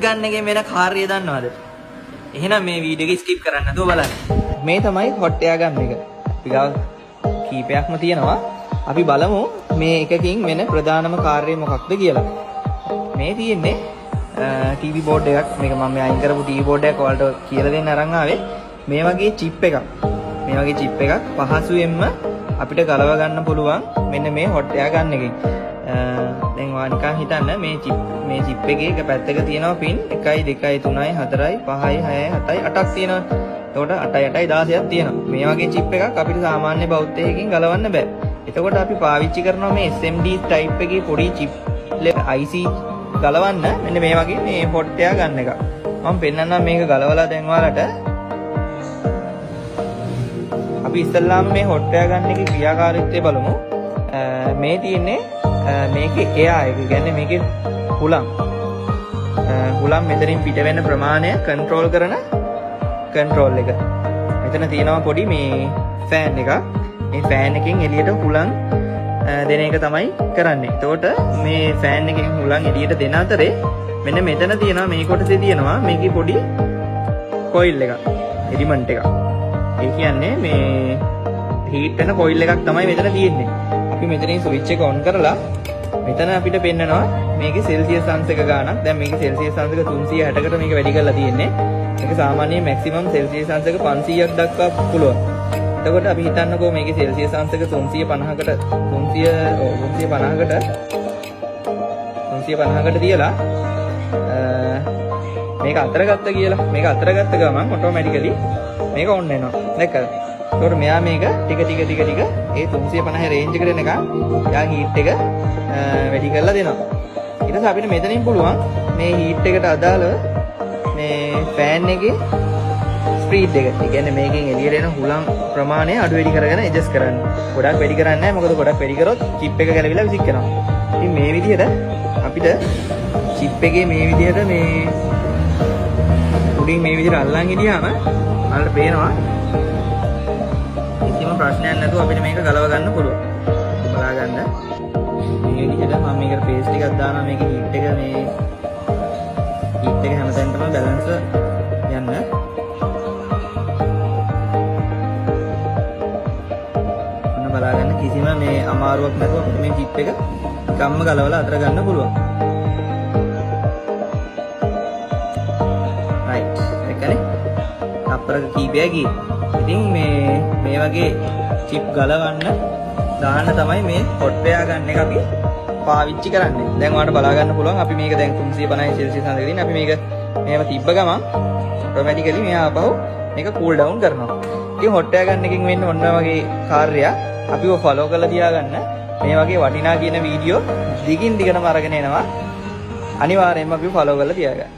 ගන්න එකේ වෙන කාර්යය දන්නවද? එහෙනම් මේ වීඩියෝ එක ස්කිප් කරන්න නැතුව බලන්න. මේ තමයි හොට් එයා ගන්න එක. අපි ගාව කීපයක්ම තියෙනවා. අපි බලමු මේ එකකින් වෙන ප්‍රධානම කාර්යය මොකක්ද කියලා. මේ තියෙන්නේ TV board එකක්. මේක මම මේ අයින් කරපු TV board එකක් ඔයාලට කියලා දෙන්න අරන් ආවේ. මේ වගේ chip එකක්. මේ වගේ chip එකක් පහසුවෙන්ම අපිට ගලව ගන්න පුළුවන් මෙන්න මේ hot air ගන්න එකෙන්. දැන් ඔයා නිකන් හිතන්න මේ chip එකේ එක පැත්තක තියෙනවා pin 1 2 3 4 5 6 7 8ක් තියෙනවා. එතකොට 8 8යි 16ක් තියෙනවා. මේ වගේ chip එකක් අපිට සාමාන්‍ය බෞද්ධයකින් ගලවන්න බෑ. එතකොට අපි පාවිච්චි කරනවා මේ SMD type එකේ පොඩි chip IC ගලවන්න මෙන්න මේ වගේ මේ hot air ගන්න එක. මම පෙන්නන්නම් මේක ගලවලා දැන් ඔයාලට. අපි ඉස්සල්ලාම මේ hot air ගන්න එකේ ක්‍රියාකාරීත්වය බලමු. මේ තියෙන්නේ මේකේ එයා එක. කියන්නේ මේකේ හුලම් මෙතනින් පිට වෙන ප්‍රමාණය කන්ට්‍රෝල් කරන කන්ට්‍රෝල් එක. මෙතන තියෙනවා පොඩි මේ ෆෑන් එකක්. මේ ෆෑන් එකෙන් එළියට හුලම් දෙන එක තමයි කරන්නේ. එතකොට මේ ෆෑන් එකෙන් හුලම් එළියට දෙන අතරේ මෙන්න මෙතන තියෙනවා මේ කොටසේ තියෙනවා මේකේ පොඩි කොයිල් එකක්. එලිමන්ට් එකක්. ඒ කියන්නේ මේ හීට් වෙන කොයිල් එකක් තමයි මෙතන තියෙන්නේ. අපි මෙතනින් ස්විච් එක ඔන් කරලා මෙතන අපිට පෙන්නනවා මේකේ සෙල්සියස් අංශක ගාණක්. දැන් මේකේ සෙල්සියස් අංශක 360කට මේක වැඩි කරලා තියෙන්නේ. මේක සාමාන්‍යයෙන් මැක්සිමම් සෙල්සියස් අංශක 500ක් දක්වා පුළුවන්. එතකොට අපි හිතන්නකෝ මේකේ සෙල්සියස් අංශක 350කට තියලා මේක අතර ගත්ත කියලා. මේක අතර ගත්ත ගමන් ඔටෝමැටිකලි මේක ඔන් වෙනවා. දැක්කද? ඒකට මෙයා මේක ටික ඒ 350 රේන්ජ් එකට එනකන් යා හීට් එක වැඩි කරලා දෙනවා. ඊට පස්සේ අපිට මෙතනින් පුළුවන් මේ හීට් එකට අදාළව මේ ෆෑන් එකේ ස්පීඩ් එක. ඒ කියන්නේ මේකෙන් එළියට එන හුලම් ප්‍රමාණය අඩු වැඩි කරගෙන ඇඩ්ජස්ට් කරන්න. ගොඩක් වැඩි කරන්නේ නැහැ. මොකද ගොඩක් වැඩි කරොත් චිප් එක ගැලවිලා විසික් කරනවා. ඉතින් මේ විදිහට අපිට චිප් එකේ මේ විදිහට මේ උඩින් මේ විදිහට අල්ලන් හිටියාම ඔයාලට පේනවා කිසිම ප්‍රශ්නයක් නැතුව අපිට මේක ගලව ගන්න පුළුවන්. බලා ගන්න. මේ විදිහට මම මේකට පේස්ට් ටිකක් දානවා. මේකේ හීට් එක හැමතැනටම බැලන්ස් යන්න. ඔන්න බලා ගන්න කිසිම මේ අමාරුවක් නැතුව අපිට මේ චිප් එක කම්ම ගලවලා අතර ගන්න පුළුවන්. රයිට්. ඒකනේ. අපරක කීපයක් ගියේ. ඉතින් මේ වගේ චිප් ගලවන්න දාන්න තමයි මේ hot air ගන්න එක අපි පාවිච්චි කරන්නේ. දැන් ඔයාලට බලා ගන්න පුළුවන් අපි මේක දැන් 350 සෙල්සියස් අංශක තියෙන අපි මේක මේව තිබ්බ ගමන් ඔටෝමැටිකලි මෙයා ආපහු මේක කූල් ඩවුන් කරනවා. ඉතින් hot air ගන්න එකකින් වෙන්නේ ඔන්න වගේ කාර්යයක්. අපිව ෆලෝ කරලා තියාගන්න. මේ වගේ වටිනා කියන වීඩියෝ දිගින් දිගටම අරගෙන එනවා. අනිවාර්යයෙන්ම අපිව ෆලෝ කරලා තියාගන්න.